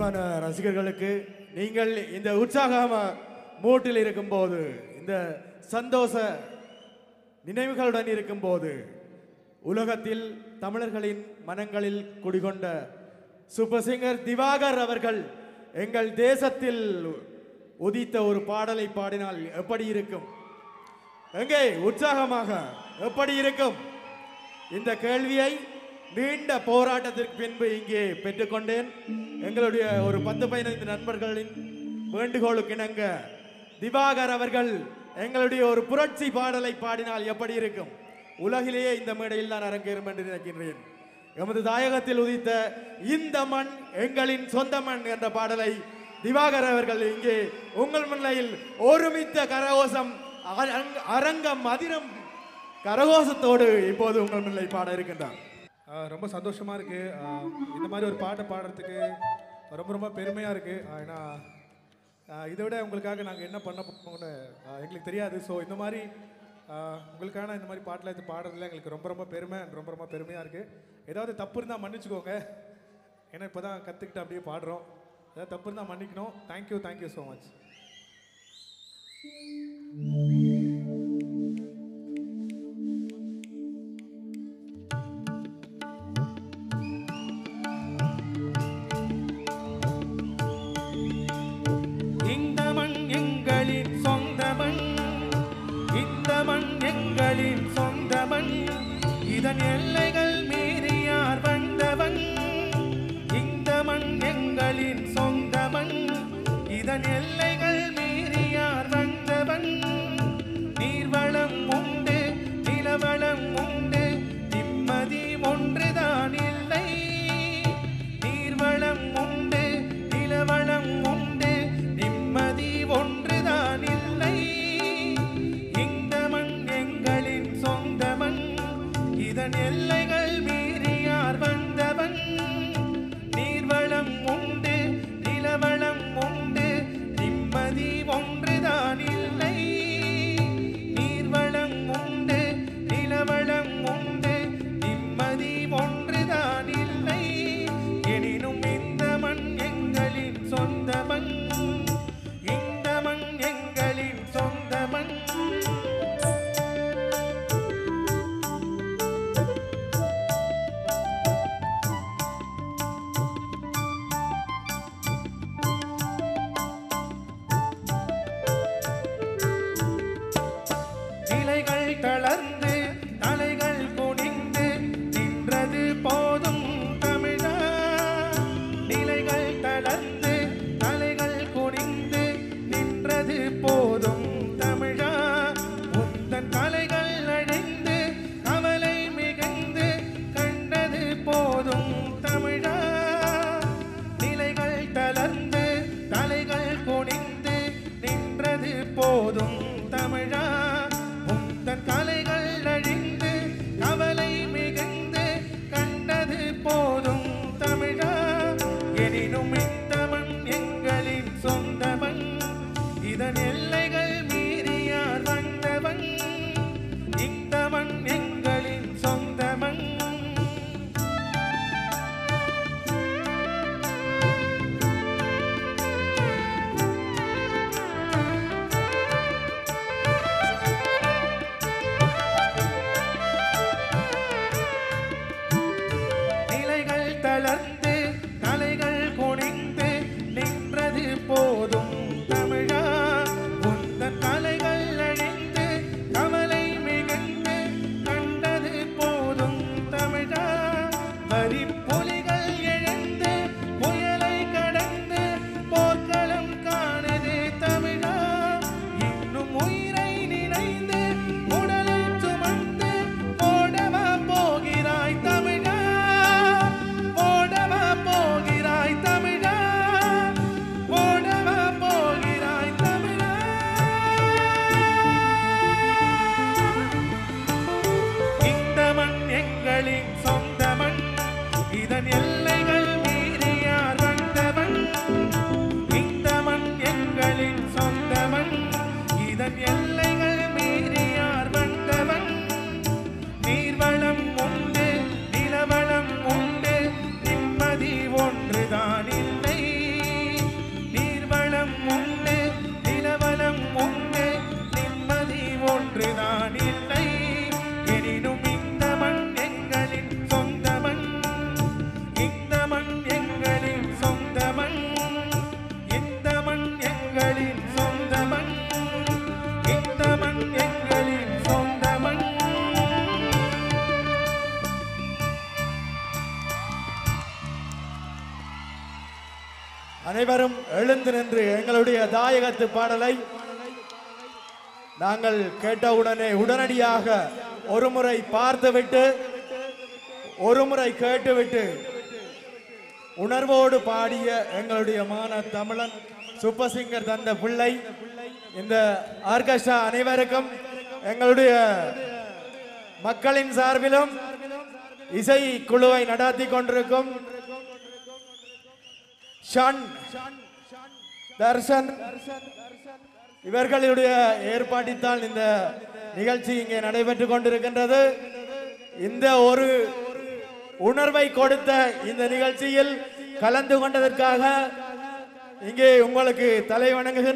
அன்பான ரசிகர்களுக்கு நீங்கள் இந்த உற்சாகமான மூட்டில் இருக்கும்போது, இந்த சந்தோஷ நினைவுகளுடன் இருக்கும்போது, உலகத்தில் தமிழர்களின் மனங்களில் குடிகொண்ட சூப்பர் சிங்கர் திவாகர் அவர்கள் எங்கள் தேசத்தில் உதித்த ஒரு பாடலை பாடினால் எப்படி இருக்கும்? எங்கே உற்சாகமாக எப்படி இருக்கும்? இந்த கேள்வியை நீண்ட போராட்டத்திற்கு பின்பு இங்கே பெற்றுக்கொண்டேன். எங்களுடைய ஒரு 10-15 நண்பர்களின் வேண்டுகோளுக்கு இணங்க திவாகர் அவர்கள் எங்களுடைய ஒரு புரட்சி பாடலை பாடினால் எப்படி இருக்கும்? உலகிலேயே இந்த மேடையில் தான் அரங்கேறும் என்று நினைக்கின்றேன். எமது தாயகத்தில் உதித்த இந்த மண் எங்களின் சொந்த மண் என்ற பாடலை திவாகர் அவர்கள் இங்கே உங்கள் முன்னிலையில் ஒருமித்த கரகோஷம் அரங்கம் அதிரம் கரகோஷத்தோடு இப்போது உங்கள் முன்னிலை பாட இருக்கின்றார். ரொம்ப சந்தோஷமாக இருக்குது. இந்த மாதிரி ஒரு பாட்டை பாடுறதுக்கு ரொம்ப ரொம்ப பெருமையாக இருக்குது. ஏன்னா இதை விட உங்களுக்காக நாங்கள் என்ன பண்ண போகிறோம்னு எங்களுக்கு தெரியாது. ஸோ இந்த மாதிரி உங்களுக்கான இந்த மாதிரி பாட்டில் இது பாடுறதுல எங்களுக்கு ரொம்ப ரொம்ப பெருமை, ரொம்ப ரொம்ப பெருமையாக இருக்குது. ஏதாவது தப்பு இருந்தால் மன்னிச்சுக்கோங்க. ஏன்னா இப்போ தான் கற்றுக்கிட்டு அப்படியே பாடுறோம். ஏதாவது தப்பு இருந்தால் மன்னிக்கணும். Thank you so much. இதன் எல்லைகள் மீறி யார் வந்தவன்? இந்த மண் எங்களின் சொந்த மண். இதன் எல்லைகள் மீறி யார் வந்தவன்? நீர்வளம் உண்டு, நிலவளம் உண்டு, நிம்மதி ஒன்றுதான் இல்லை. நீர்வளம் உண்டு, நிலவளம் உண்டு, நிம்மதி ஒன்றுதான் இல்லை. இந்த மண் எங்களின் சொந்த மண். இதன் எல்லைகள் மீறி யார் வந்தவன்? நீர்வளம் உண்டு, நிலவளம் உண்டு, நிம்மதி ஒன்றுதான் இல்லை. நீர்வளம் உண்டு, நிலவளம் உண்டு, நிம்மதி ஒன்றுதான் இல்லை. எனினும் இந்த மண் எங்களின் சொந்த மண். இந்த மண் எங்களின் சொந்த மண். தளர்ந்து தலைகள் குனிந்து நின்றது போதும் தமிழா. நிலைகள் தளர்ந்து தலைகள் குனிந்து நின்றது போதும் தமிழா. உந்தன் கலைகள் அழிந்து கவலை மிகுந்து கண்டது போதும் தமிழா. நிலைகள் தளர்ந்து தலைகள் குனிந்து நின்றது போதும் தமிழா. தன் கலைகள் அழிந்து கவலை மிகுந்து கண்டது போதும் தமிழா. எனினும் இந்த மண் எங்களின் சொந்த மண். இதன் எல்லைகள் மீறி யார் வந்தவன்? இந்த மண் எங்களின் சொந்த மண். தளர்ந்து தலைகள் குனிந்து நின்றது போதும் தமிழா. உந்தன் கலைகள் அழிந்து கவலை மிகுந்து கண்டது போதும் தமிழா. வரி புலிகள் எழுந்து புயலை கடந்து போர்க்களம் காணுது தமிழா. இன்னும் உயிரை நினைந்து உடலை சுமந்து ஓடவா போகிறாய் தமிழா. போகிறாய் தமிழா, ஓடவா போகிறாய் தமிழா. இந்த மண் எங்களின் சொந்த மண். இதன் எல்லைகள் மீறி யார் வந்தவன்? இந்த மண் எங்களின் சொந்த மண். இதன் எல்லைகள் மீறி யார் வந்தவன்? நீர்வளம் உண்டு, நிலவளம் உண்டு, நிம்மதி ஒன்றுதான் இல்லை. அனைவரும் எழுந்து நின்று எங்களுடைய தாயகத்து பாடலை நாங்கள் கேட்டவுடனே உடனடியாக ஒருமுறை பார்த்துவிட்டு ஒருமுறை கேட்டுவிட்டு உணர்வோடு பாடிய எங்களுடைய மான தமிழன் சூப்பர் சிங்கர் தந்த பிள்ளை இந்த ஆர்கெஸ்ட்ரா அனைவருக்கும் எங்களுடைய மக்களின் சார்பிலும் இசை குழுவை நடத்தி கொண்டிருக்கும் ஷன் தர்ஷன் இவர்களுடைய ஏற்பாட்டில்தான் இந்த நிகழ்ச்சி இங்கே நடைபெற்றுக் கொண்டிருக்கின்றது. இந்த ஒரு உணர்வை கொடுத்த இந்த நிகழ்ச்சியில் கலந்து கொண்டதற்காக இங்கே உங்களுக்கு தலை வணங்குகின்ற